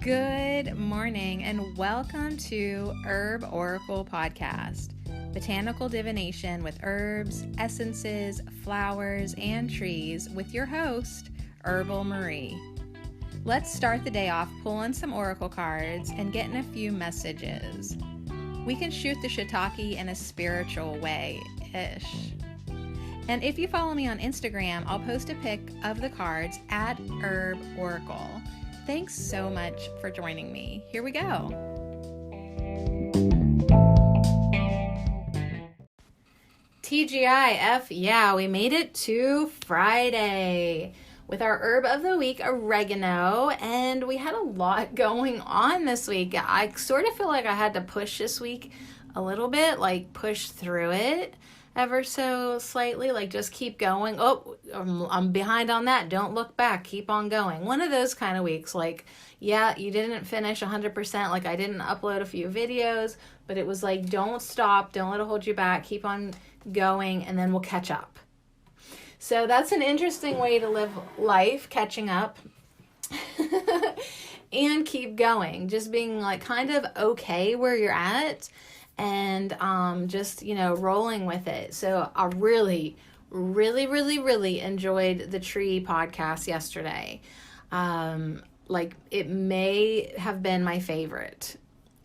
Good morning and welcome to Herb Oracle Podcast, botanical divination with herbs, essences, flowers, and trees with your host, Herbal Marie. Let's start the day off pulling some oracle cards and getting a few messages. We can shoot the shiitake in a spiritual way-ish. And if you follow me on Instagram, I'll post a pic of the cards at Herb Oracle. Thanks so much for joining me. Here we go. TGIF, yeah, we made it to Friday with our herb of the week, oregano, and we had a lot going on this week. I sort of feel like I had to push this week a little bit, like push through it ever so slightly, like just keep going. Oh, I'm behind on that. Don't look back. Keep on going. One of those kind of weeks, like, yeah, you didn't finish 100%. Like I didn't upload a few videos, but it was like, don't stop. Don't let it hold you back. Keep on going and then we'll catch up. So that's an interesting way to live life, catching up and keep going. Just being like kind of okay where you're at. And just, rolling with it. So I really enjoyed the tree podcast yesterday. It may have been my favorite.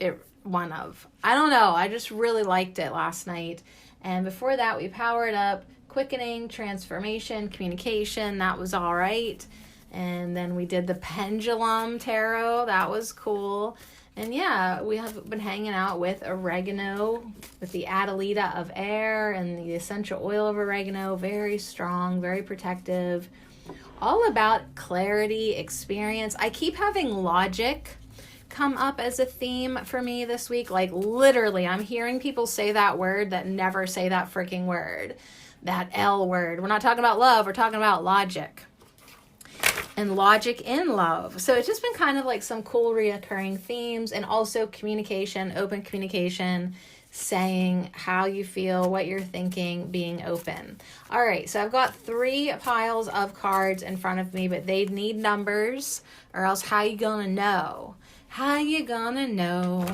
I don't know. I just really liked it last night. And before that, we powered up quickening, transformation, communication. That was all right. And then we did the pendulum tarot. That was cool. And yeah, we have been hanging out with oregano, with the Adelita of air and the essential oil of oregano. Very strong, very protective. All about clarity, experience. I keep having logic come up as a theme for me this week. Like literally, I'm hearing people say that word that never say that freaking word. That L word. We're not talking about love, we're talking about logic. And logic in love. So it's just been kind of like some cool reoccurring themes, and also communication, open communication, saying how you feel, what you're thinking, being open. All right, so I've got 3 piles of cards in front of me, but they need numbers, or else how you gonna know? How you gonna know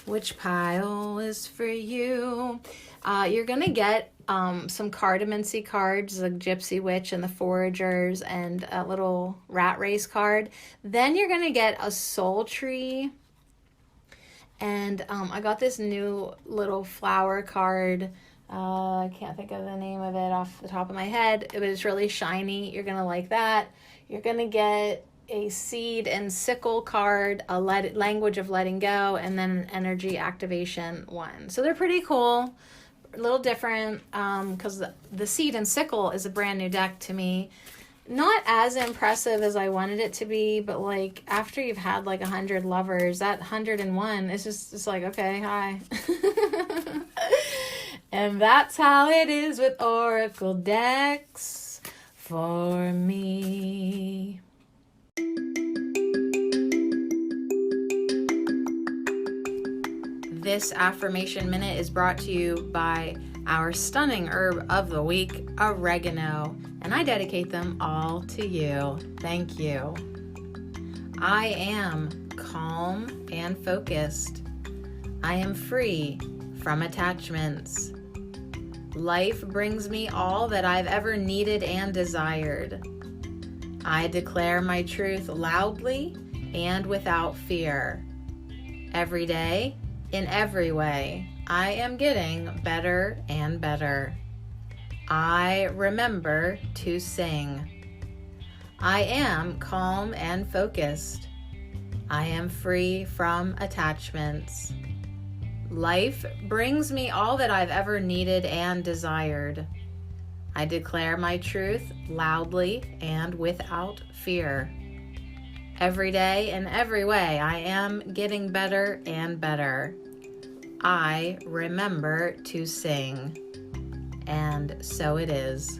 which pile is for you? You're gonna get some cardamancy cards, the Gypsy Witch and the Foragers, and a little rat race card. Then you're going to get a soul tree. And I got this new little flower card. I can't think of the name of it off the top of my head, but it's really shiny. You're going to like that. You're going to get a seed and sickle card, a language of letting go, and then an energy activation one. So they're pretty cool. A little different because the seed and sickle is a brand new deck to me. Not as impressive as I wanted it to be, but like after you've had like 100 lovers, that 101 is just like, okay, hi. And that's how it is with oracle decks for me. This affirmation minute is brought to you by our stunning herb of the week, oregano, and I dedicate them all to you. Thank you. I am calm and focused. I am free from attachments. Life brings me all that I've ever needed and desired. I declare my truth loudly and without fear. Every day, in every way, I am getting better and better. I remember to sing. I am calm and focused. I am free from attachments. Life brings me all that I've ever needed and desired. I declare my truth loudly and without fear. Every day, in every way, I am getting better and better. I remember to sing. And so it is.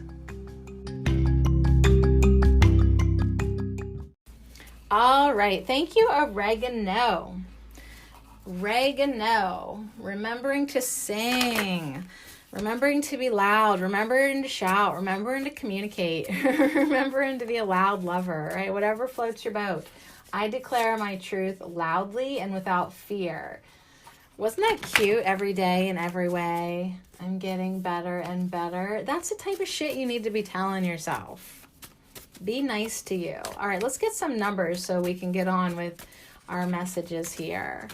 All right. Thank you, oregano. Oregano. Remembering to sing. Remembering to be loud, remembering to shout, remembering to communicate, remembering to be a loud lover, right? Whatever floats your boat. I declare my truth loudly and without fear. Wasn't that cute? Every day in every way, I'm getting better and better. That's the type of shit you need to be telling yourself. Be nice to you. All right, let's get some numbers so we can get on with our messages here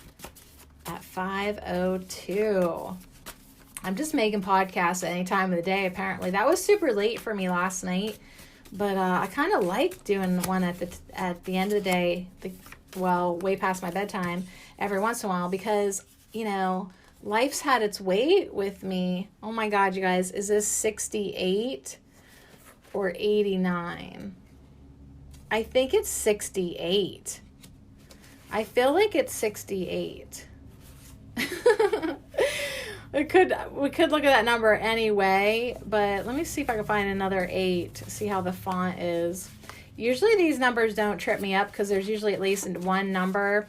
at 5:02. I'm just making podcasts at any time of the day, apparently. That was super late for me last night, but I kind of like doing one at the end of the day, way past my bedtime every once in a while, because, you know, life's had its way with me. Oh my God, you guys, is this 68 or 89? I think it's 68. I feel like it's 68. We could look at that number anyway, but let me see if I can find another 8, see how the font is. Usually these numbers don't trip me up because there's usually at least one number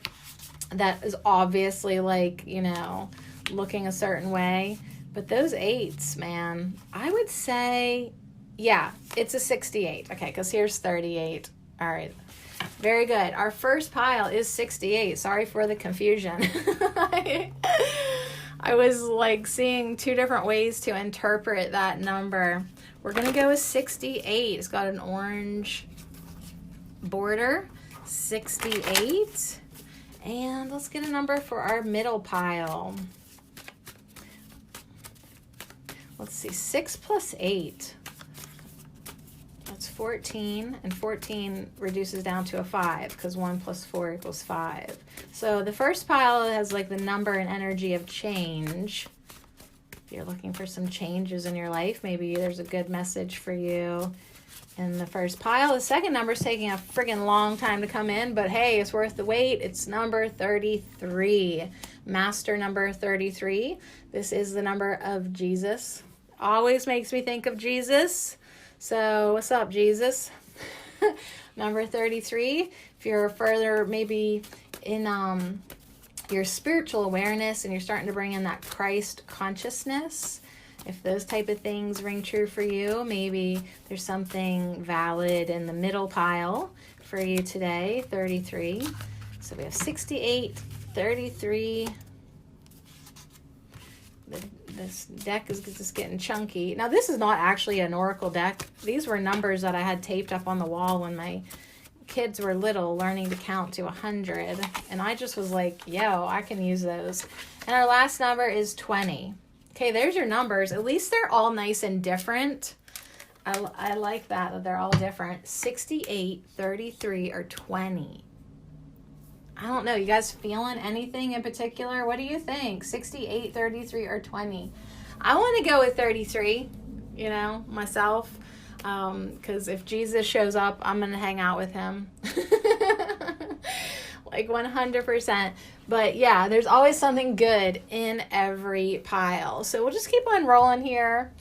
that is obviously, like, you know, looking a certain way. But those 8s, man, I would say, yeah, it's a 68. Okay, because here's 38. All right. Very good. Our first pile is 68. Sorry for the confusion. I was like seeing 2 different ways to interpret that number. We're going to go with 68. It's got an orange border. 68. And let's get a number for our middle pile. Let's see. 6 plus 8. That's 14, and 14 reduces down to a 5 because 1 plus 4 equals 5. So the first pile has like the number and energy of change. If you're looking for some changes in your life, maybe there's a good message for you in the first pile. The second number is taking a friggin' long time to come in, but hey, it's worth the wait. It's number 33. Master number 33. This is the number of Jesus. Always makes me think of Jesus. So what's up, Jesus? Number 33. If you're further maybe in your spiritual awareness and you're starting to bring in that Christ consciousness, if those type of things ring true for you, maybe there's something valid in the middle pile for you today, 33. So we have 68, 33. This deck is just getting chunky. Now, this is not actually an oracle deck. These were numbers that I had taped up on the wall when my kids were little, learning to count to 100. And I just was like, yo, I can use those. And our last number is 20. Okay, there's your numbers. At least they're all nice and different. I like that they're all different. 68, 33, or 20. I don't know. You guys feeling anything in particular? What do you think? 68, 33, or 20? I want to go with 33, you know, myself. Because if Jesus shows up, I'm going to hang out with him. Like 100%. But yeah, there's always something good in every pile. So we'll just keep on rolling here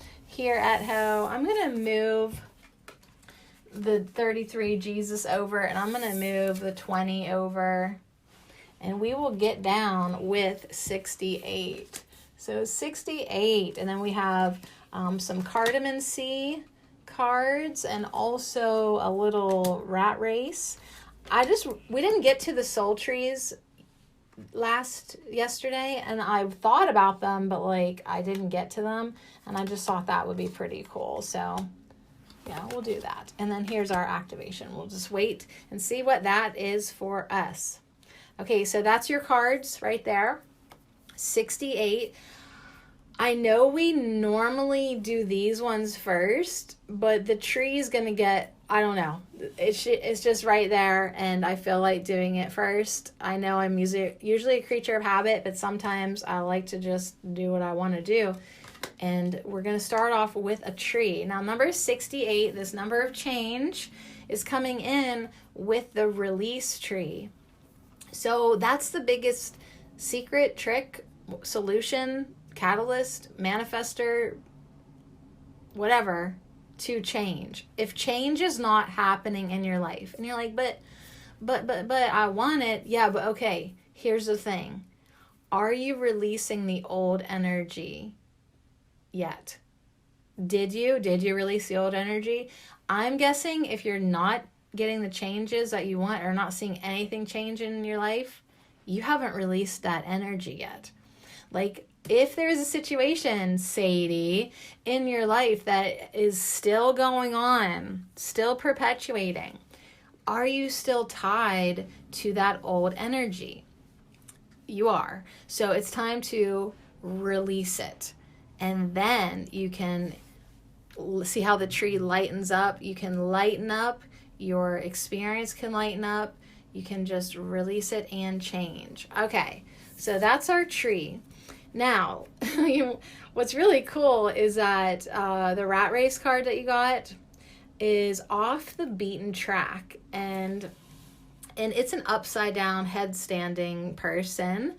at Ho. I'm going to move the 33 Jesus over, and I'm going to move the 20 over. And we will get down with 68. So 68. And then we have some cardamom C cards and also a little rat race. We didn't get to the soul trees yesterday, and I thought about them, but like I didn't get to them, and I just thought that would be pretty cool. So yeah, we'll do that. And then here's our activation. We'll just wait and see what that is for us. Okay, so that's your cards right there. 68. I know we normally do these ones first, but the tree is going to get, I don't know. It's just right there, and I feel like doing it first. I know I'm usually a creature of habit, but sometimes I like to just do what I want to do. And we're going to start off with a tree. Now, number 68, this number of change, is coming in with the release tree. So that's the biggest secret, trick, solution, catalyst, manifester, whatever, to change. If change is not happening in your life, and you're like, but I want it. Yeah, but okay, here's the thing. Are you releasing the old energy yet? Did you release the old energy? I'm guessing if you're not getting the changes that you want or not seeing anything change in your life, you haven't released that energy yet. Like, if there's a situation, Sadie, in your life that is still going on, still perpetuating, are you still tied to that old energy? You are. So it's time to release it. And then you can see how the tree lightens up. You can lighten up. Your experience can lighten up. You can just release it and change. Okay, so that's our tree. Now, what's really cool is that the rat race card that you got is off the beaten track, and it's an upside down headstanding person,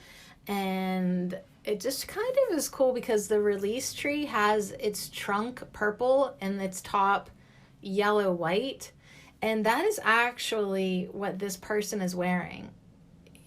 and it just kind of is cool because the release tree has its trunk purple and its top yellow white, and that is actually what this person is wearing,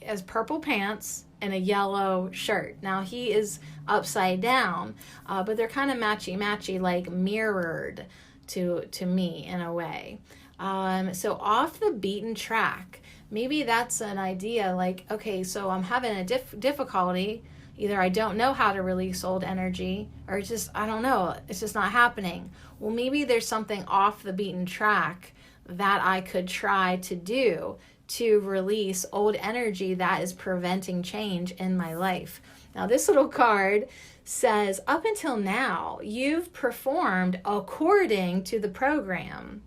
as purple pants and a yellow shirt. Now he is upside down, but they're kind of matchy, like mirrored to me in a way. So off the beaten track, maybe that's an idea. Like, okay, so I'm having a difficulty. Either I don't know how to release old energy, or it's just, I don't know, it's just not happening. Well, maybe there's something off the beaten track that I could try to do to release old energy that is preventing change in my life. Now, this little card says, up until now, you've performed according to the program.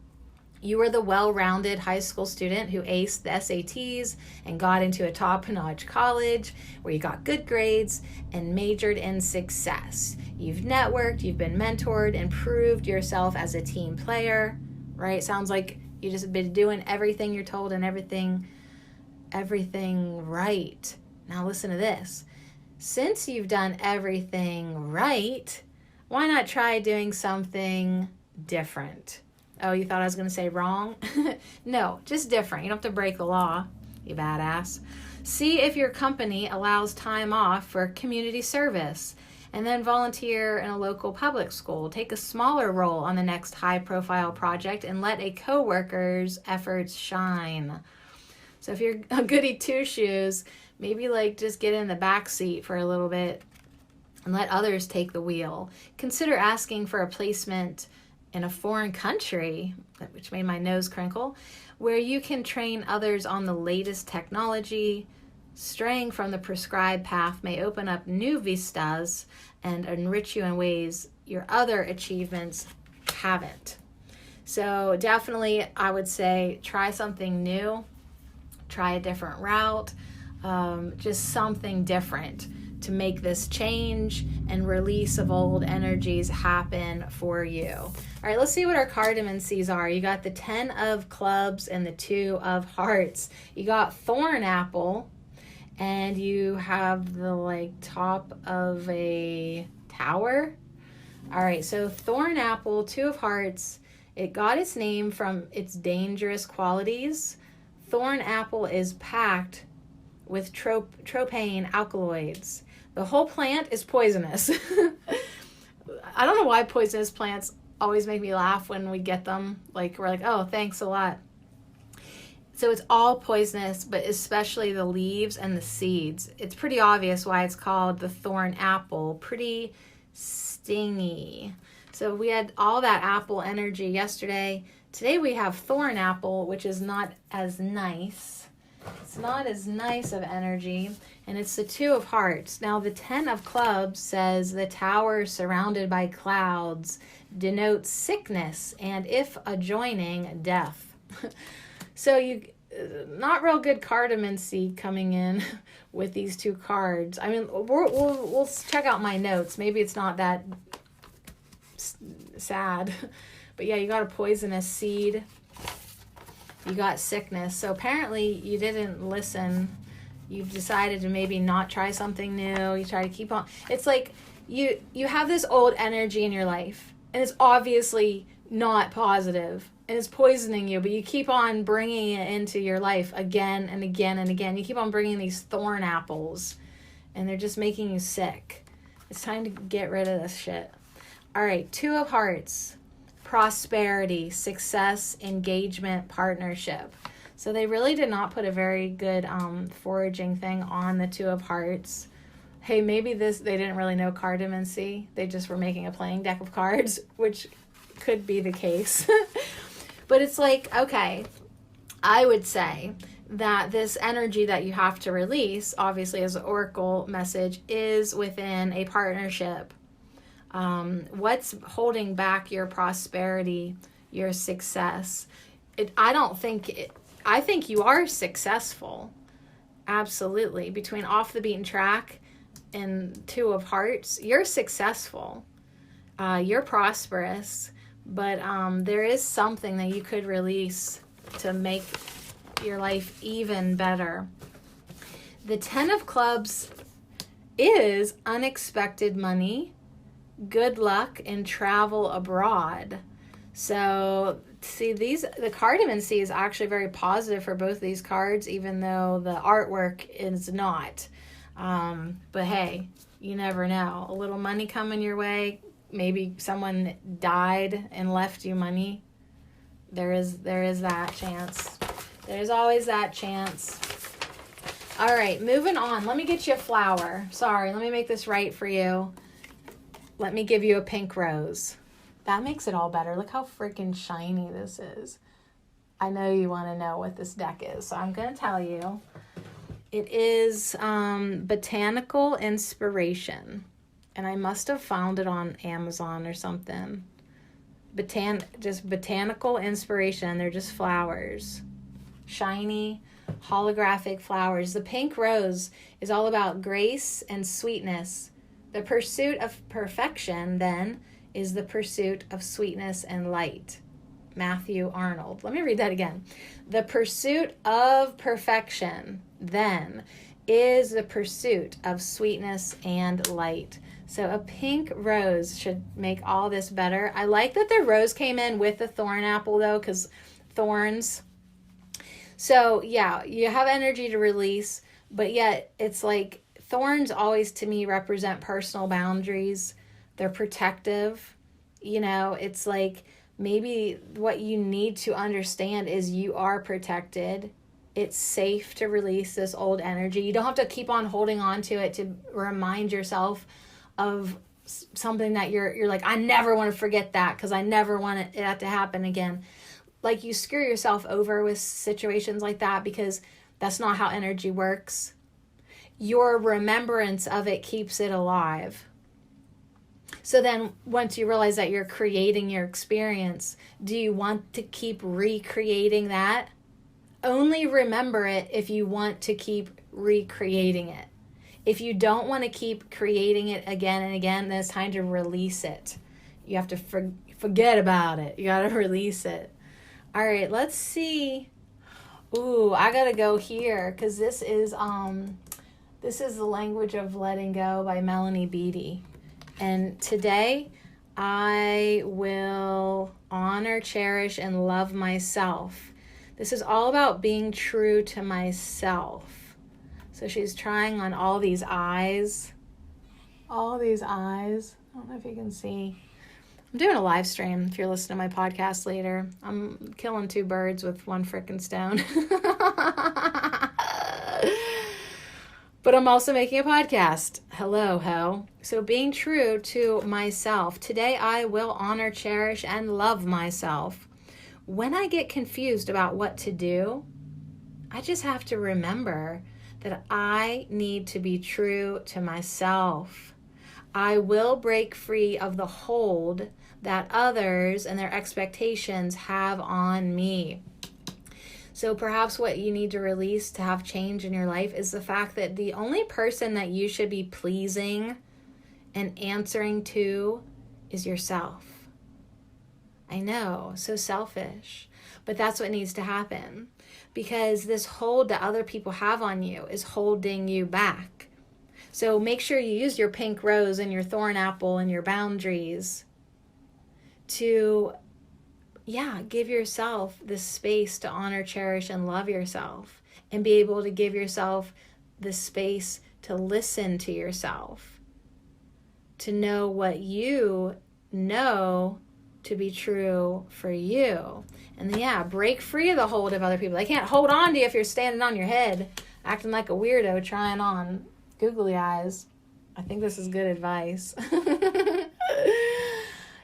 You were the well-rounded high school student who aced the SATs and got into a top-notch college where you got good grades and majored in success. You've networked, you've been mentored, and proved yourself as a team player, right? Sounds like you just been doing everything you're told and everything right. Now listen to this. Since you've done everything right, why not try doing something different? Oh, you thought I was going to say wrong? No, just different. You don't have to break the law, you badass. See if your company allows time off for community service, and then volunteer in a local public school. Take a smaller role on the next high-profile project and let a coworker's efforts shine. So if you're a goody two-shoes, maybe like just get in the back seat for a little bit and let others take the wheel. Consider asking for a placement in a foreign country, which made my nose crinkle, where you can train others on the latest technology. Straying from the prescribed path may open up new vistas and enrich you in ways your other achievements haven't. So definitely, I would say try something new, try a different route, just something different to make this change and release of old energies happen for you. All right, let's see what our cardamancies are. You got the 10 of clubs and the 2 of hearts. You got thorn apple, and you have the like top of a tower. All right, so thorn apple, 2 of hearts, it got its name from its dangerous qualities. Thorn apple is packed with tropane alkaloids. The whole plant is poisonous. I don't know why poisonous plants always make me laugh when we get them. Like, we're like, oh, thanks a lot. So it's all poisonous, but especially the leaves and the seeds. It's pretty obvious why it's called the thorn apple. Pretty stingy. So we had all that apple energy yesterday. Today we have thorn apple, which is not as nice. It's not as nice of energy, and it's the 2 of hearts. Now the 10 of clubs says the tower surrounded by clouds denotes sickness, and if adjoining, death. So you, not real good cardamancy coming in with these 2 cards. I mean, we'll check out my notes. Maybe it's not that sad, but yeah, you got a poisonous seed. You got sickness. So apparently you didn't listen. You've decided to maybe not try something new. You try to keep on. It's like you have this old energy in your life, and it's obviously not positive, and it's poisoning you, but you keep on bringing it into your life again and again and again. You keep on bringing these thorn apples, and they're just making you sick. It's time to get rid of this shit. All right, 2 of hearts. prosperity, success, engagement, partnership. So they really did not put a very good foraging thing on the Two of Hearts. Hey, maybe they didn't really know cartomancy. They just were making a playing deck of cards, which could be the case. But it's like, okay, I would say that this energy that you have to release, obviously as an oracle message, is within a partnership. What's holding back your prosperity, your success? I think you are successful. Absolutely. Between Off the Beaten Track and Two of Hearts, you're successful. You're prosperous. But there is something that you could release to make your life even better. The 10 of Clubs is unexpected money, good luck, and travel abroad. So, see, the cartomancy is actually very positive for both these cards, even though the artwork is not. But hey, you never know. A little money coming your way. Maybe someone died and left you money. There is that chance. There's always that chance. All right, moving on. Let me get you a flower. Sorry, let me make this right for you. Let me give you a pink rose. That makes it all better. Look how freaking shiny this is. I know you want to know what this deck is, so I'm going to tell you. It is Botanical Inspiration. And I must have found it on Amazon or something. Just Botanical Inspiration. They're just flowers. Shiny, holographic flowers. The pink rose is all about grace and sweetness. The pursuit of perfection, then, is the pursuit of sweetness and light. Matthew Arnold. Let me read that again. The pursuit of perfection, then, is the pursuit of sweetness and light. So a pink rose should make all this better. I like that the rose came in with the thorn apple, though, because thorns. So, yeah, you have energy to release, but yet it's like thorns always, to me, represent personal boundaries. They're protective. You know, it's like maybe what you need to understand is you are protected. It's safe to release this old energy. You don't have to keep on holding on to it to remind yourself of something that you're like, I never want to forget that because I never want that to happen again. Like, you screw yourself over with situations like that because that's not how energy works. Your remembrance of it keeps it alive. So then once you realize that you're creating your experience, do you want to keep recreating that? Only remember it if you want to keep recreating it. If you don't want to keep creating it again and again, then it's time to release it. You have to forget about it. You got to release it. All right, let's see. Ooh, I got to go here because this is The Language of Letting Go by Melanie Beattie. And today I will honor, cherish, and love myself. This is all about being true to myself. So she's trying on all these eyes. All these eyes. I don't know if you can see. I'm doing a live stream if you're listening to my podcast later. I'm killing two birds with one frickin' stone. But I'm also making a podcast. Hello, ho. So being true to myself. Today I will honor, cherish, and love myself. When I get confused about what to do, I just have to remember that I need to be true to myself. I will break free of the hold that others and their expectations have on me. So perhaps what you need to release to have change in your life is the fact that the only person that you should be pleasing and answering to is yourself. I know, so selfish, but that's what needs to happen. Because this hold that other people have on you is holding you back. So make sure you use your pink rose and your thorn apple and your boundaries to, give yourself the space to honor, cherish, and love yourself. And be able to give yourself the space to listen to yourself. To know what you know to be true for you. And then, yeah, break free of the hold of other people. They can't hold on to you if you're standing on your head, acting like a weirdo, trying on googly eyes. I think this is good advice.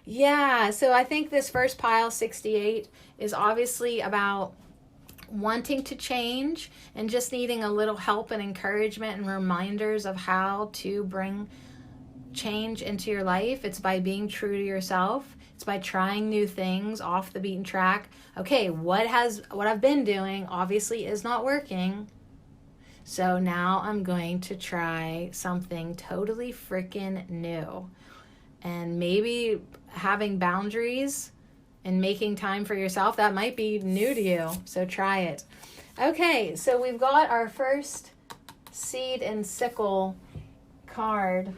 Yeah, so I think this first pile, 68, is obviously about wanting to change and just needing a little help and encouragement and reminders of how to bring change into your life. It's by being true to yourself. It's by trying new things off the beaten track. Okay, what I've been doing obviously is not working. So now I'm going to try something totally freaking new. And maybe having boundaries and making time for yourself, that might be new to you. So try it. Okay, so we've got our first Seed and Sickle card.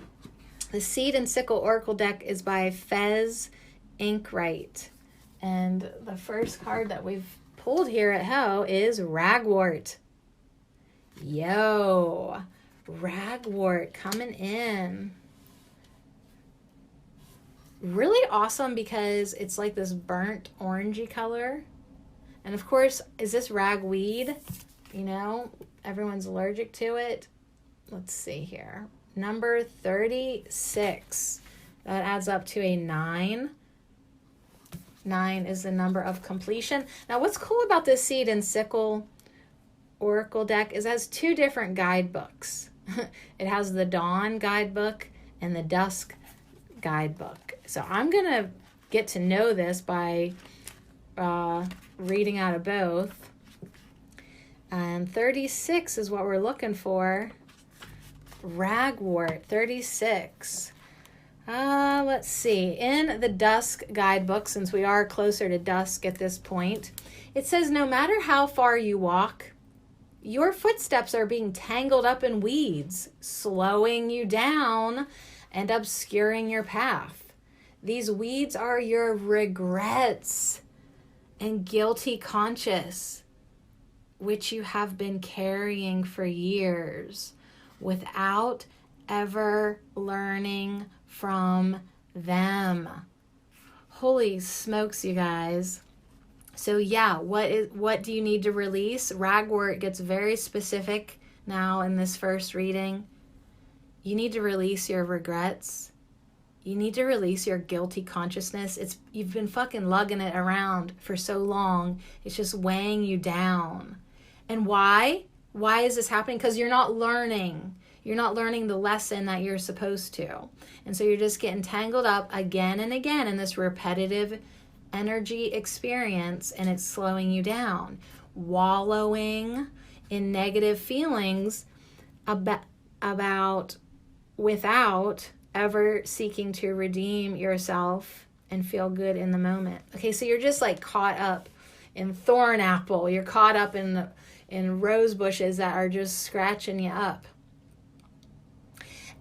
The Seed and Sickle Oracle deck is by Fez Inkwright. And the first card that we've pulled here at Ho is Ragwort. Yo, Ragwort coming in. Really awesome because it's like this burnt orangey color. And of course, is this ragweed? You know, everyone's allergic to it. Let's see here. Number 36. That adds up to a 9. 9 is the number of completion. Now, what's cool about this Seed and Sickle Oracle deck is it has 2 different guidebooks. It has the Dawn guidebook and the Dusk guidebook. So I'm going to get to know this by reading out of both. And 36 is what we're looking for. Ragwort, 36. Let's see. In the Dusk guidebook, since we are closer to dusk at this point, it says no matter how far you walk, your footsteps are being tangled up in weeds, slowing you down and obscuring your path. These weeds are your regrets and guilty conscience, which you have been carrying for years without ever learning from them. Holy smokes, you guys. So yeah, what do you need to release? Ragwort gets very specific now in this first reading. You need to release your regrets. You need to release your guilty consciousness. You've been fucking lugging it around for so long. It's just weighing you down. And why? Why is this happening? Because you're not learning. You're not learning the lesson that you're supposed to. And so you're just getting tangled up again and again in this repetitive energy experience, and it's slowing you down. Wallowing in negative feelings about without ever seeking to redeem yourself and feel good in the moment. Okay, so you're just like caught up in thorn apple. You're caught up in rose bushes that are just scratching you up.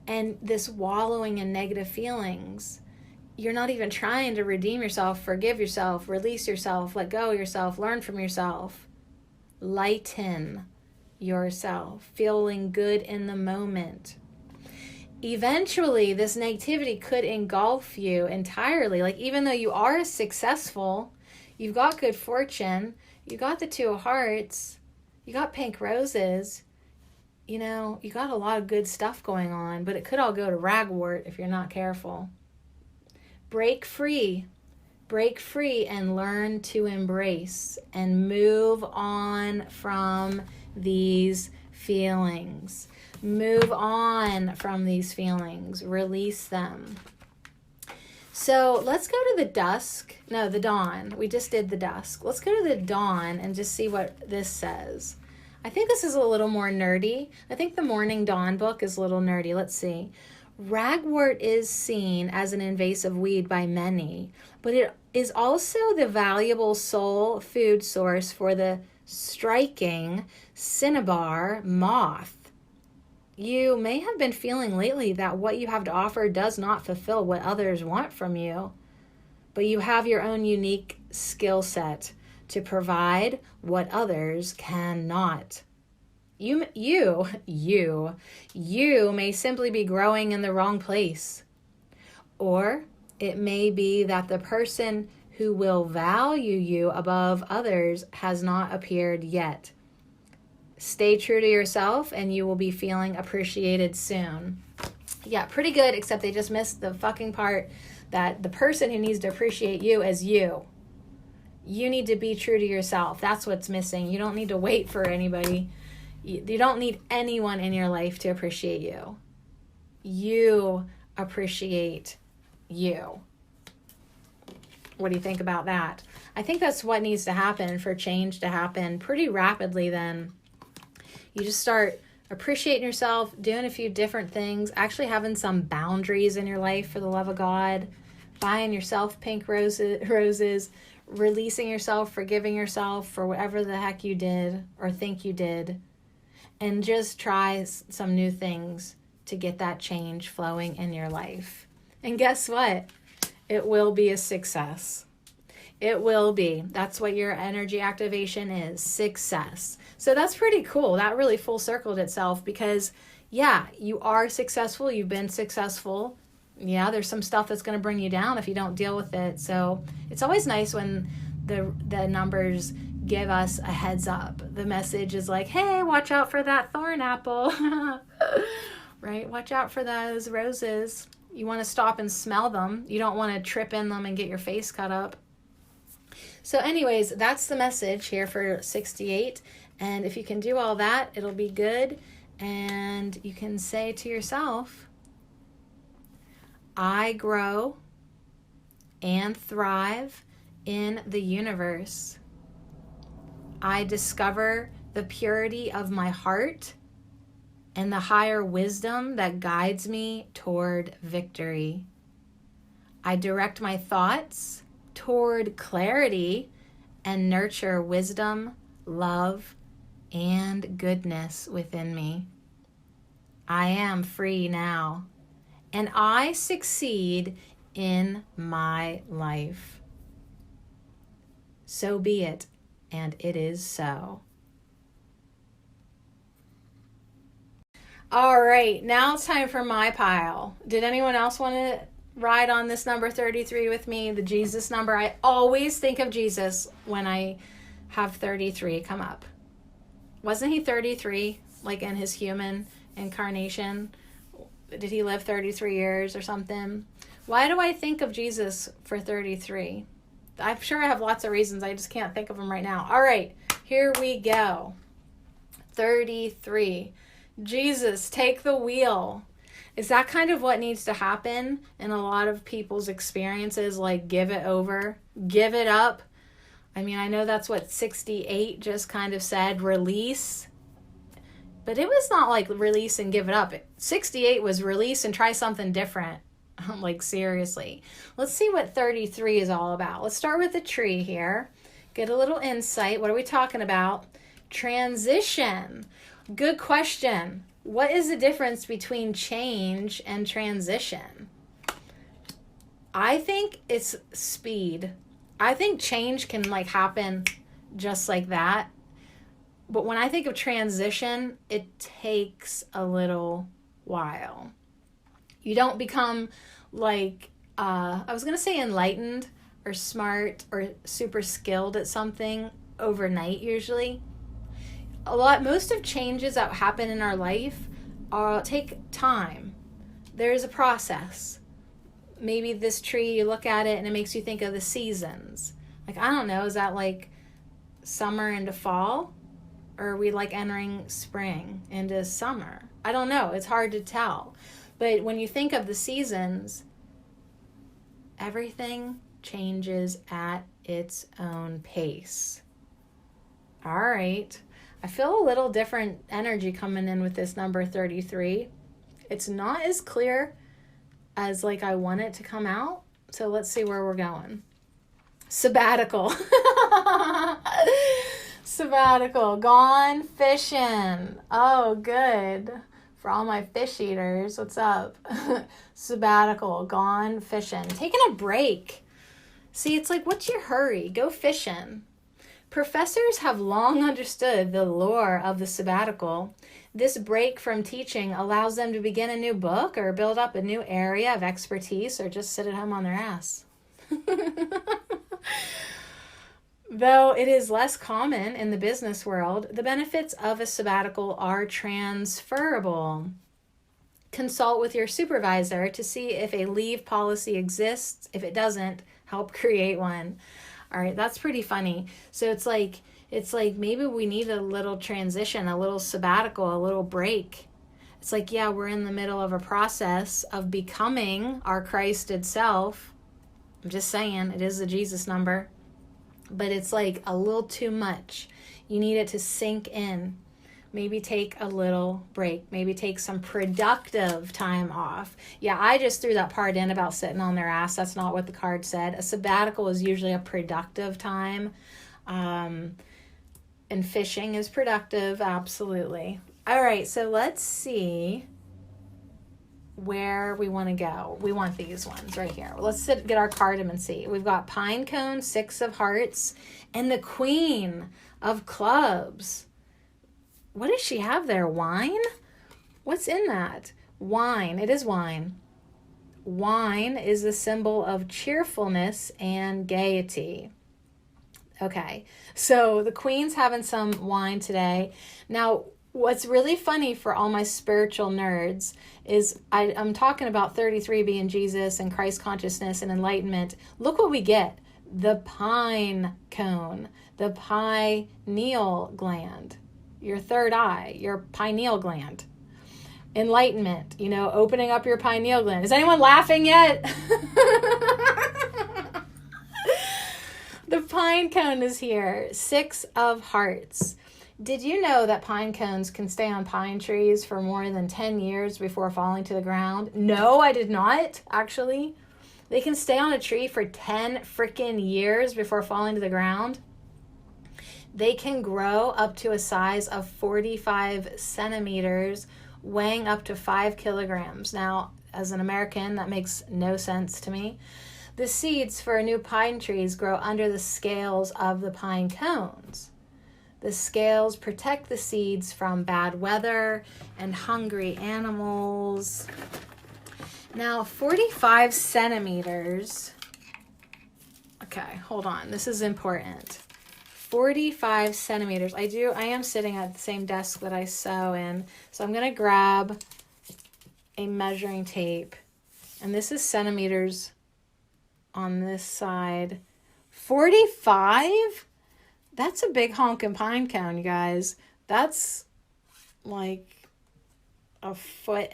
And this wallowing in negative feelings, you're not even trying to redeem yourself, forgive yourself, release yourself, let go of yourself, learn from yourself, lighten yourself, feeling good in the moment. Eventually, this negativity could engulf you entirely. Like, even though you are successful, you've got good fortune, you got the 2 of hearts, you got pink roses, you know, you got a lot of good stuff going on, but it could all go to ragwort if you're not careful. Break free and learn to embrace and move on from these feelings. Move on from these feelings. Release them. So let's go to the dawn. We just did the dusk. Let's go to the dawn and just see what this says. I think this is a little more nerdy. I think the Morning Dawn book is a little nerdy. Let's see. Ragwort is seen as an invasive weed by many, but it is also the valuable soul food source for the striking cinnabar moth. You may have been feeling lately that what you have to offer does not fulfill what others want from you, but you have your own unique skill set to provide what others cannot. You may simply be growing in the wrong place, or It may be that the person who will value you above others has not appeared yet. Stay true to yourself and you will be feeling appreciated soon. Yeah, pretty good, except they just missed the fucking part that the person who needs to appreciate you is you. You need to be true to yourself. That's what's missing. You don't need to wait for anybody. You don't need anyone in your life to appreciate you. You appreciate you. What do you think about that? I think that's what needs to happen for change to happen pretty rapidly then. You just start appreciating yourself, doing a few different things, actually having some boundaries in your life for the love of God, buying yourself pink roses, releasing yourself, forgiving yourself for whatever the heck you did or think you did, and just try some new things to get that change flowing in your life. And guess what? It will be a success. It will be. That's what your energy activation is, success. So that's pretty cool. That really full circled itself because, yeah, you are successful. You've been successful. Yeah, there's some stuff that's going to bring you down if you don't deal with it. So it's always nice when the numbers give us a heads up. The message is like, hey, watch out for that thorn apple. Right? Watch out for those roses. You want to stop and smell them. You don't want to trip in them and get your face cut up. So anyways, that's the message here for 68. And if you can do all that, it'll be good. And you can say to yourself, I grow and thrive in the universe. I discover the purity of my heart and the higher wisdom that guides me toward victory. I direct my thoughts toward clarity and nurture wisdom, love, and goodness within me. I am free now, and I succeed in my life. So be it, and it is so. All right, now it's time for my pile. Did anyone else want to ride on this number 33 with me, the Jesus number? I always think of Jesus when I have 33 come up. Wasn't he 33, like in his human incarnation? Did he live 33 years or something? Why do I think of Jesus for 33? I'm sure I have lots of reasons. I just can't think of them right now. All right, here we go. 33. Jesus, take the wheel. Is that kind of what needs to happen in a lot of people's experiences? Like, give it over, give it up. I mean, I know that's what 68 just kind of said, release. But it was not like release and give it up. 68 was release and try something different. Like, seriously. Let's see what 33 is all about. Let's start with the tree here. Get a little insight. What are we talking about? Transition. Good question. What is the difference between change and transition? I think it's speed. I think change can like happen just like that. But when I think of transition, it takes a little while. You don't become like, I was going to say enlightened or smart or super skilled at something overnight usually. Most of changes that happen in our life take time. There's a process. Maybe this tree, you look at it and it makes you think of the seasons. Like, I don't know, is that like summer into fall? Or are we like entering spring into summer? I don't know. It's hard to tell. But when you think of the seasons, everything changes at its own pace. All right. I feel a little different energy coming in with this number 33. It's not as clear as like I want it to come out. So let's see where we're going. Sabbatical. Sabbatical. Gone fishing. Oh, good. For all my fish eaters, what's up? Sabbatical. Gone fishing. Taking a break. See, it's like, what's your hurry? Go fishing. Professors have long understood the lore of the sabbatical. This break from teaching allows them to begin a new book or build up a new area of expertise or just sit at home on their ass. Though it is less common in the business world, the benefits of a sabbatical are transferable. Consult with your supervisor to see if a leave policy exists. If it doesn't, help create one. All right, that's pretty funny. So it's like maybe we need a little transition, a little sabbatical, a little break. It's like, yeah, we're in the middle of a process of becoming our Christed self. I'm just saying, it is the Jesus number. But it's like a little too much. You need it to sink in. Maybe take a little break. Maybe take some productive time off. Yeah, I just threw that part in about sitting on their ass. That's not what the card said. A sabbatical is usually a productive time. And fishing is productive, absolutely. All right, so let's see where we want to go. We want these ones right here. Let's get our cardamom and see. We've got pine cone, 6 of hearts, and the queen of clubs. What does she have there? Wine? What's in that? Wine. It is wine. Wine is a symbol of cheerfulness and gaiety. Okay, so the queen's having some wine today. Now, what's really funny for all my spiritual nerds is I'm talking about 33 being Jesus and Christ consciousness and enlightenment. Look what we get. The pine cone, the pineal gland, your third eye, your pineal gland. Enlightenment, opening up your pineal gland. Is anyone laughing yet? The pine cone is here. 6 of hearts. Did you know that pine cones can stay on pine trees for more than 10 years before falling to the ground? No, I did not, actually. They can stay on a tree for 10 freaking years before falling to the ground. They can grow up to a size of 45 centimeters, weighing up to 5 kilograms. Now, as an American, that makes no sense to me. The seeds for new pine trees grow under the scales of the pine cones. The scales protect the seeds from bad weather and hungry animals. Now, 45 centimeters. Okay, hold on. This is important. 45 centimeters. I am sitting at the same desk that I sew in. So I'm going to grab a measuring tape. And this is centimeters on this side. 45? That's a big honkin' pine cone, you guys. That's like 1.5 feet,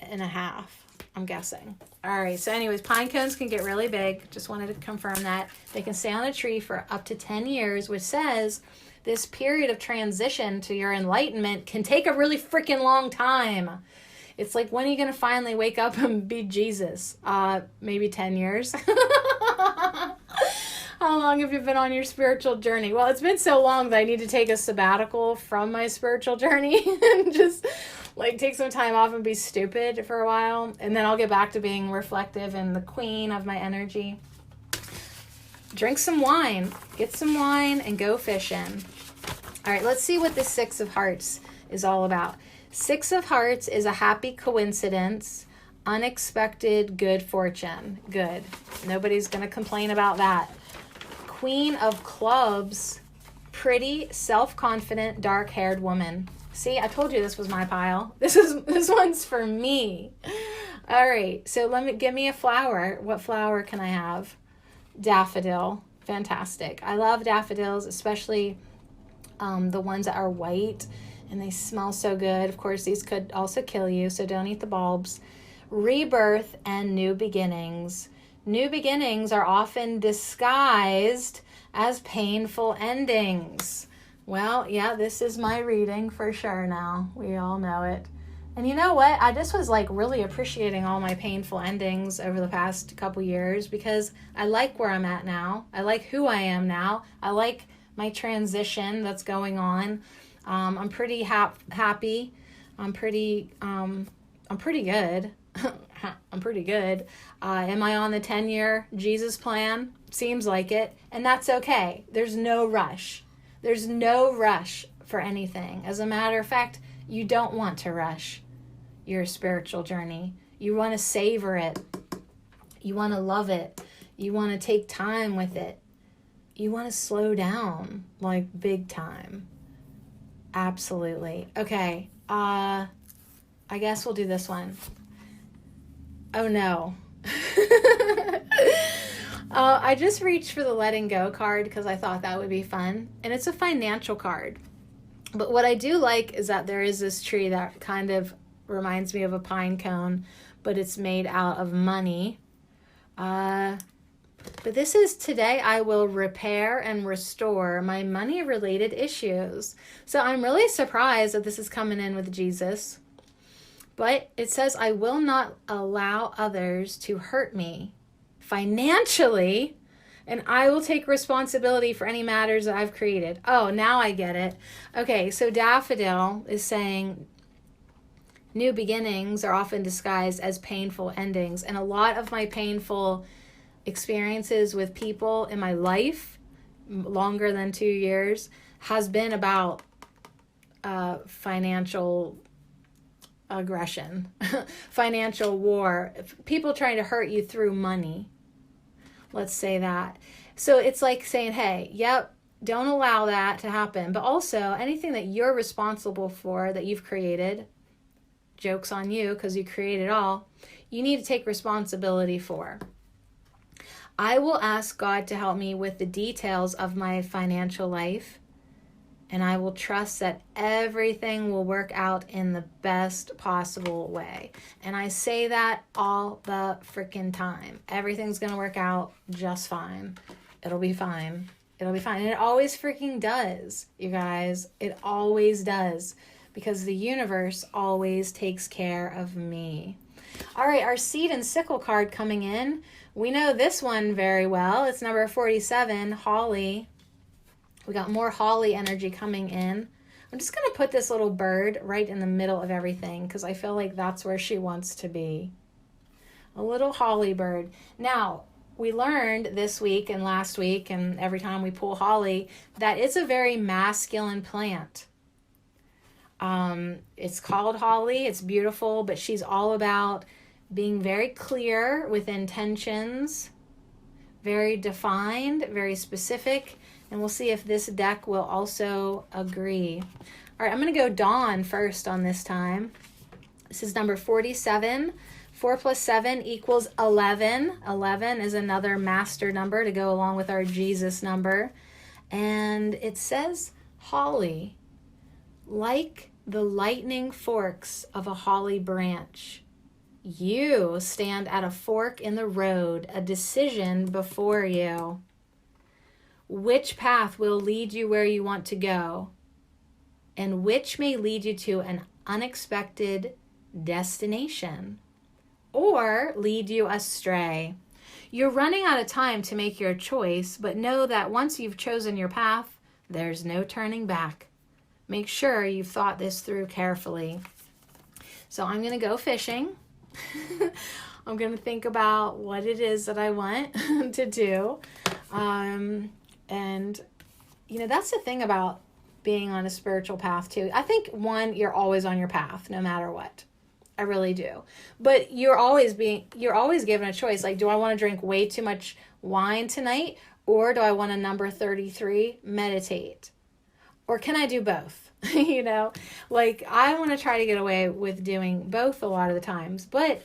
I'm guessing. All right, so anyways, pine cones can get really big. Just wanted to confirm that. They can stay on a tree for up to 10 years, which says this period of transition to your enlightenment can take a really freaking long time. It's like, when are you going to finally wake up and be Jesus? Maybe 10 years. How long have you been on your spiritual journey? Well, it's been so long that I need to take a sabbatical from my spiritual journey and just take some time off and be stupid for a while. And then I'll get back to being reflective and the queen of my energy. Drink some wine. Get some wine and go fishing. All right, let's see what this 6 of hearts is all about. 6 of hearts is a happy coincidence, unexpected good fortune. Good. Nobody's going to complain about that. Queen of clubs, pretty, self-confident, dark-haired woman. See, I told you this was my pile. This one's for me. All right, so give me a flower. What flower can I have? Daffodil. Fantastic. I love daffodils, especially the ones that are white, and they smell so good. Of course, these could also kill you, so don't eat the bulbs. Rebirth and new beginnings. New beginnings are often disguised as painful endings. Well, yeah, this is my reading for sure now. We all know it. And you know what? I just was really appreciating all my painful endings over the past couple years because I like where I'm at now. I like who I am now. I like my transition that's going on. I'm pretty happy. I'm pretty good. I'm pretty good. Am I on the 10-year Jesus plan? Seems like it. And that's okay. There's no rush. There's no rush for anything. As a matter of fact, you don't want to rush your spiritual journey. You want to savor it. You want to love it. You want to take time with it. You want to slow down, like big time. Absolutely. Okay. I guess we'll do this one. Oh no. I just reached for the letting go card because I thought that would be fun. And it's a financial card. But what I do like is that there is this tree that kind of reminds me of a pine cone, but it's made out of money. But this is today I will repair and restore my money-related issues. So I'm really surprised that this is coming in with Jesus. But it says, I will not allow others to hurt me financially, and I will take responsibility for any matters that I've created. Oh, now I get it. Okay, so Daffodil is saying new beginnings are often disguised as painful endings. And a lot of my painful experiences with people in my life, longer than 2 years, has been about financial aggression, financial war, people trying to hurt you through money. Let's say that. So it's like saying, hey, yep, don't allow that to happen. But also anything that you're responsible for that you've created, joke's on you because you created it all, you need to take responsibility for. I will ask God to help me with the details of my financial life, and I will trust that everything will work out in the best possible way. And I say that all the freaking time. Everything's going to work out just fine. It'll be fine. It'll be fine. And it always freaking does, you guys. It always does. Because the universe always takes care of me. All right, our seed and sickle card coming in. We know this one very well. It's number 47, Holly. We got more Holly energy coming in. I'm just going to put this little bird right in the middle of everything because I feel like that's where she wants to be. A little Holly bird. Now, we learned this week and last week and every time we pull Holly that it's a very masculine plant. It's called Holly. It's beautiful, but she's all about being very clear with intentions, very defined, very specific. And we'll see if this deck will also agree. All right, I'm going to go Dawn first on this time. This is number 47. 4 plus 7 equals 11. 11 is another master number to go along with our Jesus number. And it says, Holly, like the lightning forks of a holly branch, you stand at a fork in the road, a decision before you. Which path will lead you where you want to go, and which may lead you to an unexpected destination or lead you astray. You're running out of time to make your choice, but know that once you've chosen your path, there's no turning back. Make sure you've thought this through carefully. So I'm going to go fishing. I'm going to think about what it is that I want to do. And, you know, that's the thing about being on a spiritual path too. I think, one, you're always on your path, no matter what. I really do. But you're always given a choice. Like, do I want to drink way too much wine tonight? Or do I want to, number 33, meditate? Or can I do both? You know, like, I want to try to get away with doing both a lot of the times. But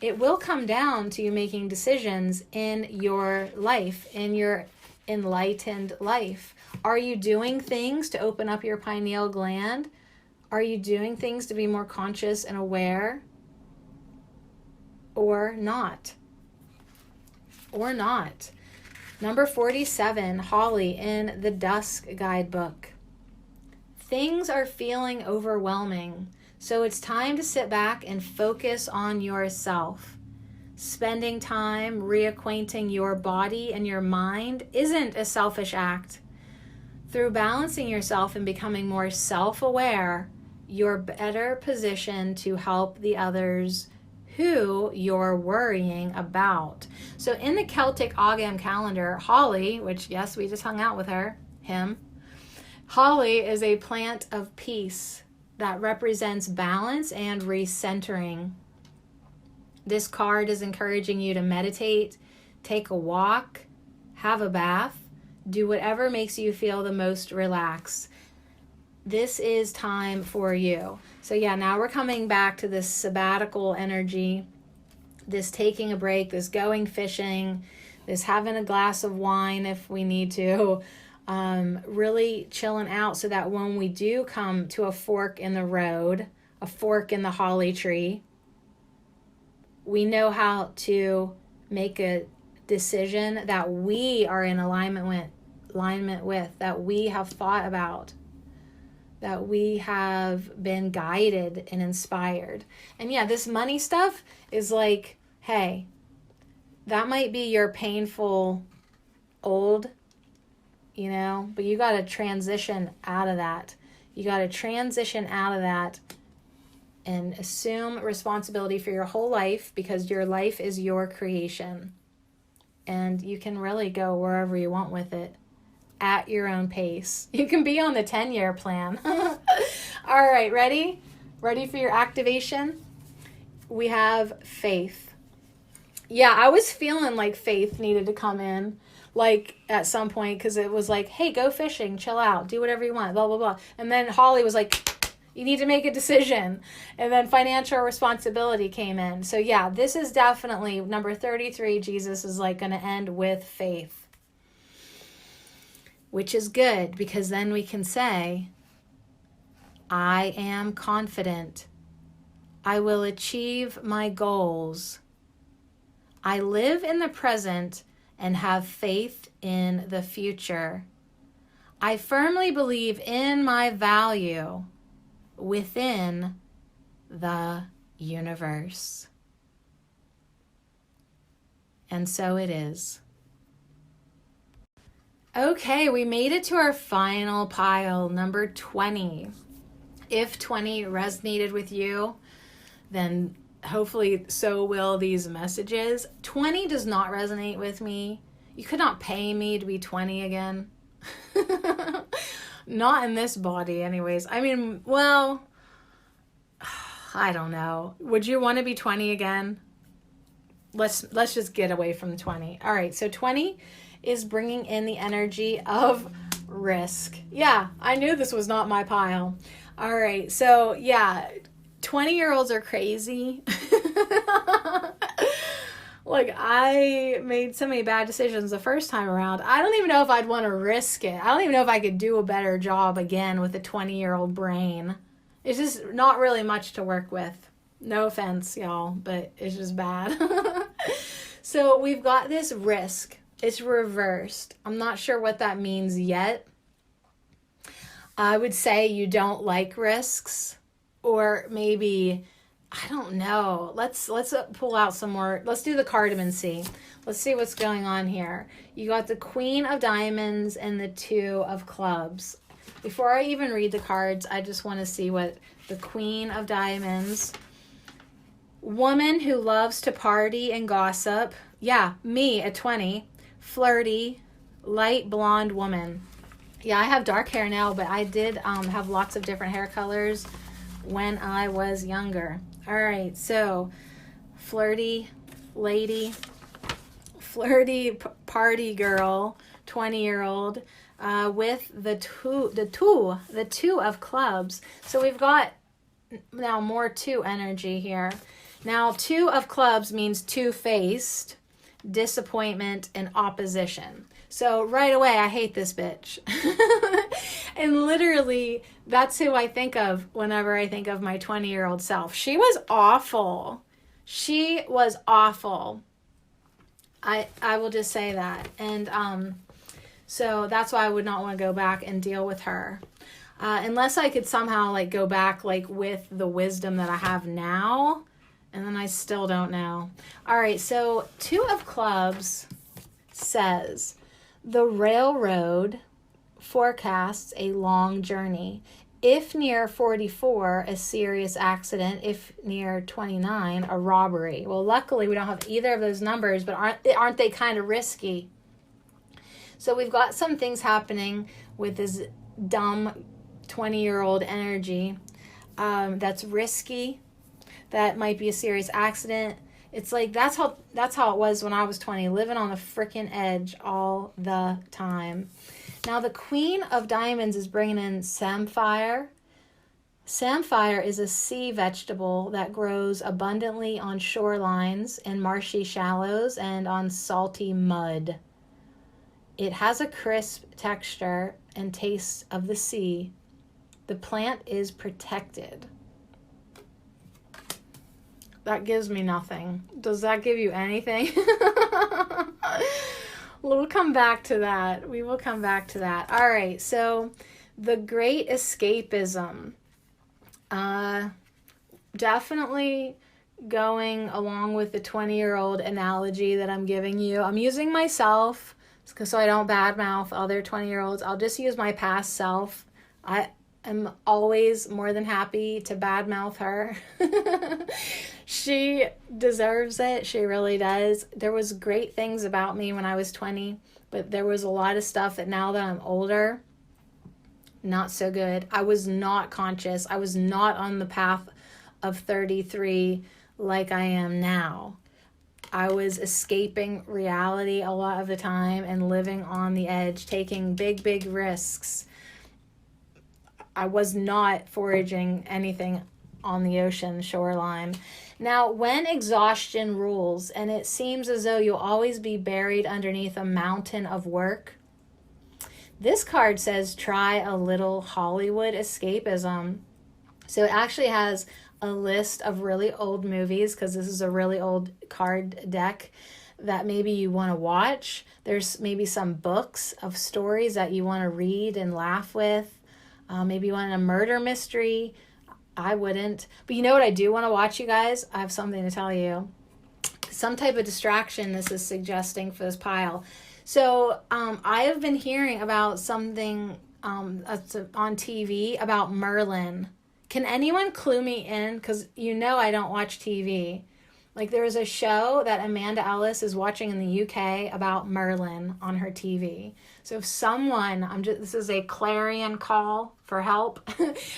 it will come down to you making decisions in your life, in your enlightened life. Are you doing things to open up your pineal gland? Are you doing things to be more conscious and aware? Or not? Or not? Number 47, Holly in the Dusk Guidebook. Things are feeling overwhelming, so it's time to sit back and focus on yourself. Spending time reacquainting your body and your mind isn't a selfish act. Through balancing yourself and becoming more self-aware, you're better positioned to help the others who you're worrying about. So in the Celtic Ogham calendar, Holly, which, yes, we just hung out with her, him, Holly is a plant of peace that represents balance and recentering. This card is encouraging you to meditate, take a walk, have a bath, do whatever makes you feel the most relaxed. This is time for you. So yeah, now we're coming back to this sabbatical energy, this taking a break, this going fishing, this having a glass of wine if we need to, really chilling out so that when we do come to a fork in the road, a fork in the holly tree, we know how to make a decision that we are in alignment with, that we have thought about, that we have been guided and inspired. And yeah, this money stuff is like, hey, that might be your painful old, but you got to transition out of that. You got to transition out of that and assume responsibility for your whole life, because your life is your creation. And you can really go wherever you want with it at your own pace. You can be on the 10-year plan. All right, ready? Ready for your activation? We have faith. Yeah, I was feeling like faith needed to come in, like at some point, because it was like, hey, go fishing, chill out, do whatever you want, blah, blah, blah. And then Holly was like, you need to make a decision. And then financial responsibility came in. So yeah, this is definitely number 33. Jesus is like going to end with faith, which is good, because then we can say, I am confident. I will achieve my goals. I live in the present and have faith in the future. I firmly believe in my value within the universe. And so it is. Okay, we made it to our final pile, number 20. If 20 resonated with you, then hopefully so will these messages. 20 does not resonate with me. You could not pay me to be 20 again. Not in this body anyways. I mean, well, I don't know. Would you want to be 20 again? Let's just get away from 20. All right, so 20 is bringing in the energy of risk. Yeah, I knew this was not my pile. All right, so yeah, 20-year-olds are crazy. Like, I made so many bad decisions the first time around. I don't even know if I'd want to risk it. I don't even know if I could do a better job again with a 20-year-old brain. It's just not really much to work with. No offense, y'all, but it's just bad. So we've got this risk. It's reversed. I'm not sure what that means yet. I would say you don't like risks, or maybe, I don't know. Let's pull out some more. Let's do the cardamom see. Let's see what's going on here. You got the Queen of Diamonds and the Two of Clubs. Before I even read the cards, I just want to see what the Queen of Diamonds. Woman who loves to party and gossip. Yeah, me at 20. Flirty, light blonde woman. Yeah, I have dark hair now, but I did have lots of different hair colors when I was younger. All right, so flirty lady, flirty party girl, 20-year-old, with the two of clubs. So we've got now more two energy here. Now, two of clubs means two-faced, disappointment, and opposition. So right away, I hate this bitch. And literally, that's who I think of whenever I think of my 20-year-old self. She was awful. She was awful. I will just say that. And so that's why I would not want to go back and deal with her. Unless I could somehow like go back like with the wisdom that I have now. And then I still don't know. All right, so Two of Clubs says, the railroad forecasts a long journey. If near 44, a serious accident. If near 29, a robbery. Well, luckily we don't have either of those numbers, but aren't they kind of risky? So we've got some things happening with this dumb 20-year-old energy that's risky, that might be a serious accident. It's like that's how it was when I was 20, living on the freaking edge all the time. Now the Queen of Diamonds is bringing in samphire. Samphire is a sea vegetable that grows abundantly on shorelines, in marshy shallows, and on salty mud. It has a crisp texture and taste of the sea. The plant is protected. That gives me nothing. Does that give you anything? We'll come back to that. We will come back to that. All right, so the Great Escapism. Definitely going along with the 20-year-old analogy that I'm giving you. I'm using myself so I don't badmouth other 20-year-olds. I'll just use my past self. I am always more than happy to badmouth her. She deserves it. She really does. There was great things about me when I was 20, but there was a lot of stuff that now that I'm older, not so good. I was not conscious. I was not on the path of 33 like I am now. I was escaping reality a lot of the time and living on the edge, taking big risks. I was not foraging anything on the ocean shoreline. Now, when exhaustion rules and it seems as though you'll always be buried underneath a mountain of work, this card says try a little Hollywood escapism. So it actually has a list of really old movies, because this is a really old card deck that maybe you want to watch. There's maybe some books of stories that you want to read and laugh with. Maybe you want a murder mystery. I wouldn't. But you know what I do want to watch, you guys? I have something to tell you. Some type of distraction this is suggesting for this pile. So I have been hearing about something on TV about Merlin. Can anyone clue me in? Because you know I don't watch TV. Like, there is a show that Amanda Ellis is watching in the UK about Merlin on her TV. So if someone, this is a clarion call for help.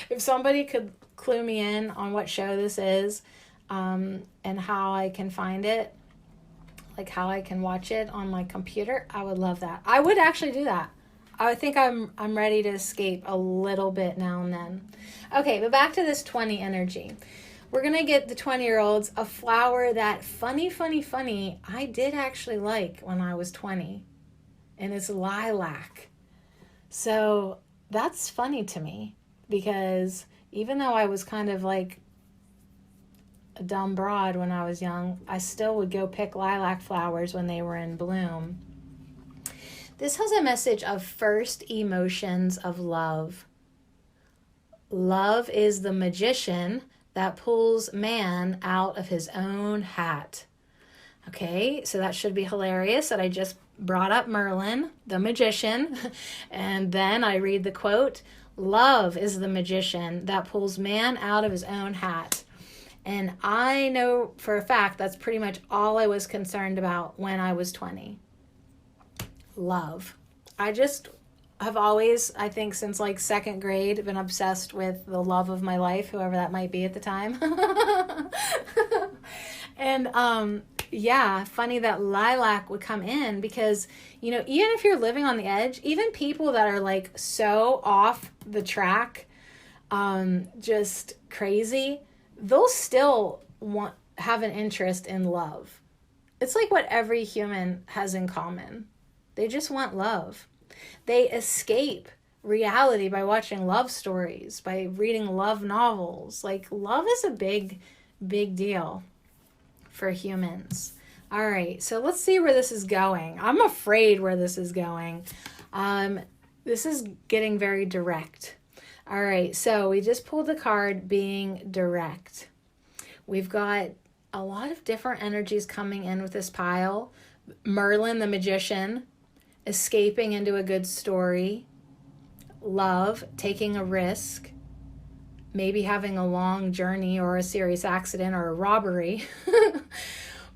If somebody could clue me in on what show this is, and how I can find it, like how I can watch it on my computer, I would love that. I would actually do that. I think I'm ready to escape a little bit now and then. Okay, but back to this 20 energy. We're going to get the 20-year-olds a flower that funny, I did actually like when I was 20. And it's lilac. So that's funny to me, because even though I was kind of like a dumb broad when I was young, I still would go pick lilac flowers when they were in bloom. This has a message of first emotions of love. Love is the magician that pulls man out of his own hat. Okay, so that should be hilarious that I just brought up Merlin, the magician, and then I read the quote, love is the magician that pulls man out of his own hat. And I know for a fact that's pretty much all I was concerned about when I was 20. Love. I just have always, I think since like second grade, been obsessed with the love of my life, whoever that might be at the time. And yeah, funny that lilac would come in, because, you know, even if you're living on the edge, even people that are like so off the track, just crazy, they'll still have an interest in love. It's like what every human has in common. They just want love. They escape reality by watching love stories, by reading love novels. Like, love is a big deal for humans. All right, so let's see where this is going. I'm afraid where this is going. This is getting very direct. All right, so we just pulled the card being direct. We've got a lot of different energies coming in with this pile. Merlin, the magician, escaping into a good story. Love, taking a risk. Maybe having a long journey or a serious accident or a robbery.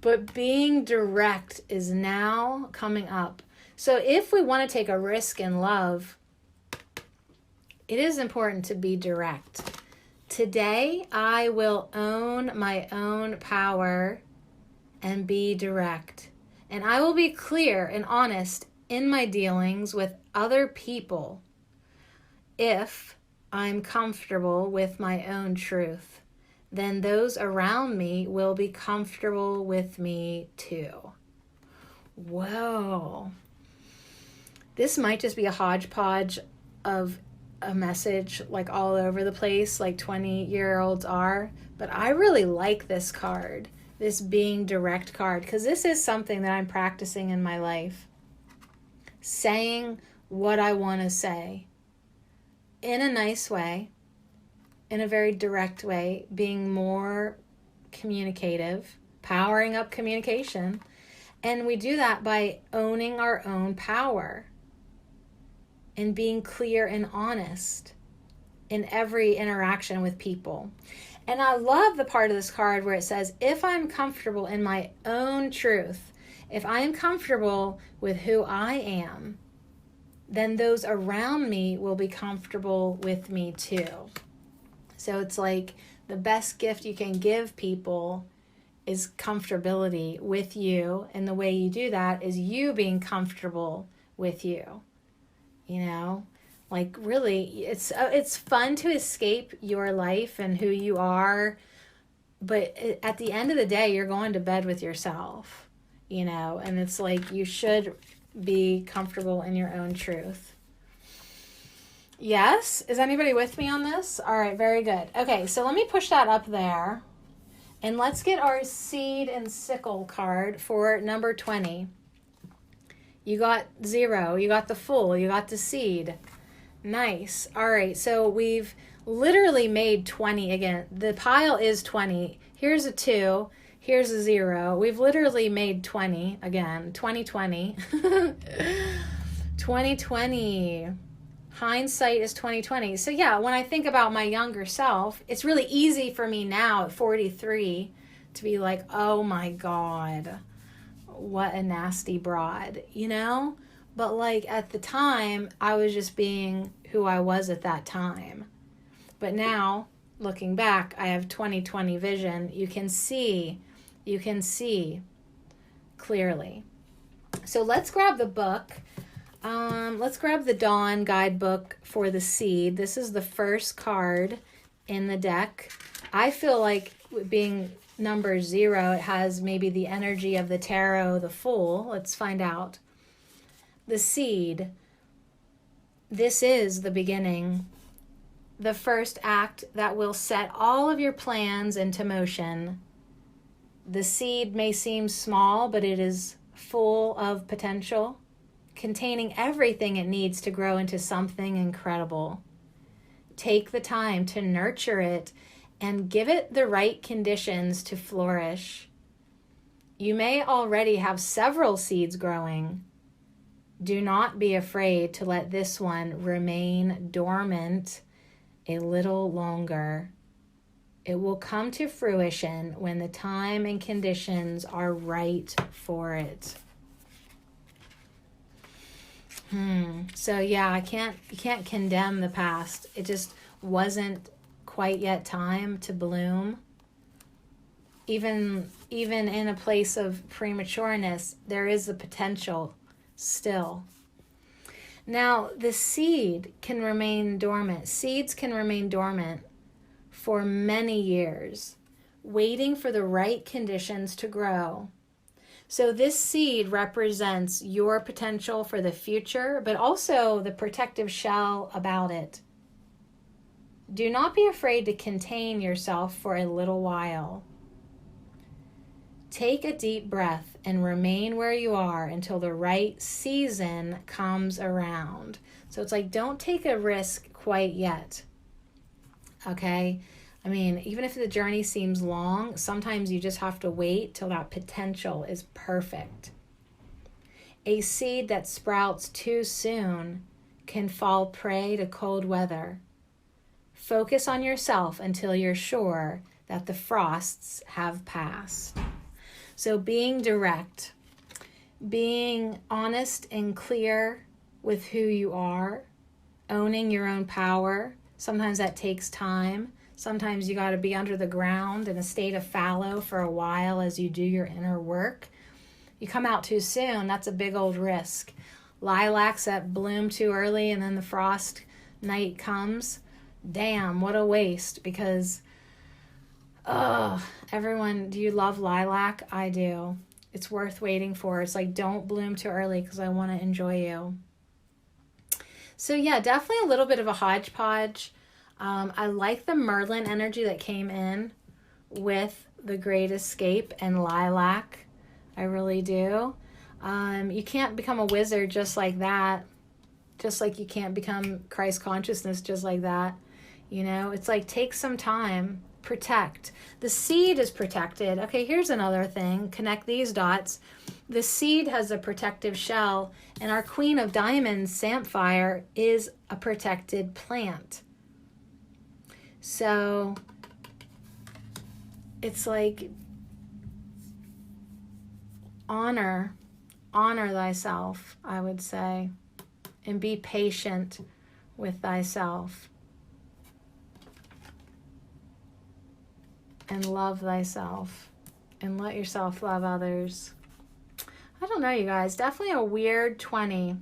But being direct is now coming up. So if we want to take a risk in love, it is important to be direct. Today, I will own my own power and be direct. And I will be clear and honest in my dealings with other people if I'm comfortable with my own truth. Then those around me will be comfortable with me too. Whoa. This might just be a hodgepodge of a message like all over the place, like 20-year-olds are. But I really like this card, this being direct card, because this is something that I'm practicing in my life. Saying what I want to say in a nice way, in a very direct way, being more communicative, powering up communication. And we do that by owning our own power and being clear and honest in every interaction with people. And I love the part of this card where it says, if I'm comfortable in my own truth, if I am comfortable with who I am, then those around me will be comfortable with me too. So it's like the best gift you can give people is comfortability with you. And the way you do that is you being comfortable with you. You know, like really, it's fun to escape your life and who you are. But at the end of the day, you're going to bed with yourself, you know, and it's like you should be comfortable in your own truth. Yes? Is anybody with me on this? All right, very good. Okay, so let me push that up there. And let's get our seed and sickle card for number 20. You got 0, you got the Fool, you got the seed. Nice. All right, so we've literally made 20 again. The pile is 20. Here's a 2. Here's a 0. We've literally made 20 again. 2020. 2020. Hindsight is 2020. So yeah, when I think about my younger self, it's really easy for me now at 43 to be like, oh my God, what a nasty broad, you know? But like at the time, I was just being who I was at that time. But now, looking back, I have 2020 vision. You can see clearly. So let's grab the book. Let's grab the Dawn guidebook for the seed. This is the first card in the deck. I feel like being number 0, it has maybe the energy of the tarot, the Fool. Let's find out. The seed. This is the beginning. The first act that will set all of your plans into motion. The seed may seem small, but it is full of potential, containing everything it needs to grow into something incredible. Take the time to nurture it and give it the right conditions to flourish. You may already have several seeds growing. Do not be afraid to let this one remain dormant a little longer. It will come to fruition when the time and conditions are right for it. So yeah, you can't condemn the past. It just wasn't quite yet time to bloom. Even in a place of prematureness, there is the potential still. Now, the seed can remain dormant. Seeds can remain dormant for many years, waiting for the right conditions to grow. So this seed represents your potential for the future, but also the protective shell about it. Do not be afraid to contain yourself for a little while. Take a deep breath and remain where you are until the right season comes around. So it's like, don't take a risk quite yet. Okay? I mean, even if the journey seems long, sometimes you just have to wait till that potential is perfect. A seed that sprouts too soon can fall prey to cold weather. Focus on yourself until you're sure that the frosts have passed. So being direct, being honest and clear with who you are, owning your own power. Sometimes that takes time. Sometimes you got to be under the ground in a state of fallow for a while as you do your inner work. You come out too soon, that's a big old risk. Lilacs that bloom too early and then the frost night comes. Damn, what a waste, because everyone, do you love lilac? I do. It's worth waiting for. It's like, don't bloom too early because I want to enjoy you. So yeah, definitely a little bit of a hodgepodge. I like the Merlin energy that came in with the Great Escape and lilac. I really do. You can't become a wizard just like that. Just like you can't become Christ consciousness just like that. You know, it's like, take some time, protect. The seed is protected. Okay, here's another thing. Connect these dots. The seed has a protective shell, and our Queen of Diamonds, Samphire, is a protected plant. So it's like, honor thyself, I would say, and be patient with thyself. And love thyself, and let yourself love others. I don't know, you guys. Definitely a weird 20.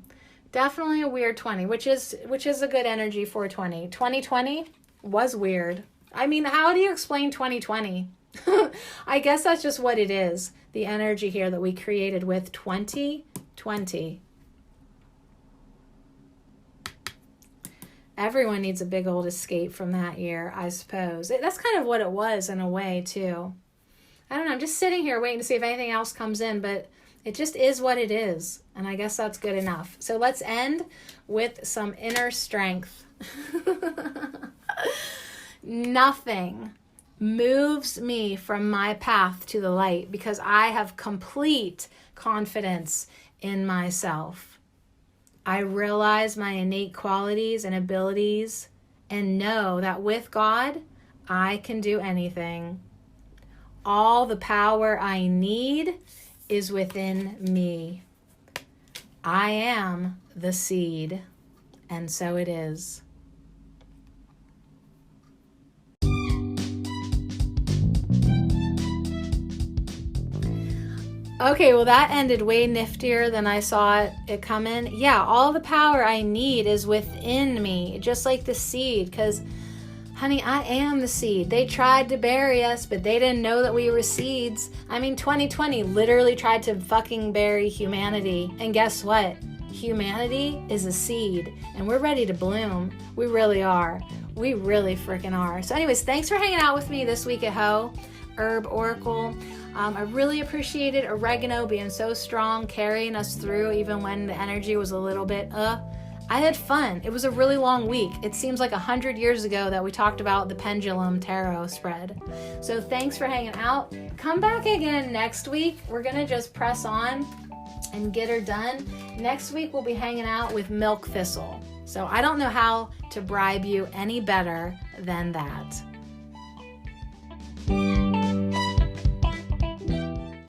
Definitely a weird 20, which is a good energy for 20. 2020 was weird. I mean, how do you explain 2020? I guess that's just what it is. The energy here that we created with 2020. Everyone needs a big old escape from that year, I suppose. That's kind of what it was in a way, too. I don't know. I'm just sitting here waiting to see if anything else comes in, but it just is what it is. And I guess that's good enough. So let's end with some inner strength. Nothing moves me from my path to the light because I have complete confidence in myself. I realize my innate qualities and abilities and know that with God, I can do anything. All the power I need is within me. I am the seed, and so it is. Okay, well, that ended way niftier than I saw it come in. Yeah, all the power I need is within me, just like the seed, because, honey, I am the seed. They tried to bury us, but they didn't know that we were seeds. I mean, 2020 literally tried to fucking bury humanity, and guess what? Humanity is a seed, and we're ready to bloom. We really are. We really freaking are. So anyways, thanks for hanging out with me this week at Ho Herb Oracle. I really appreciated Oregano being so strong, carrying us through even when the energy was a little bit, I had fun. It was a really long week. It seems like 100 years ago that we talked about the pendulum tarot spread. So thanks for hanging out. Come back again next week. We're going to just press on and get her done. Next week, we'll be hanging out with Milk Thistle. So I don't know how to bribe you any better than that.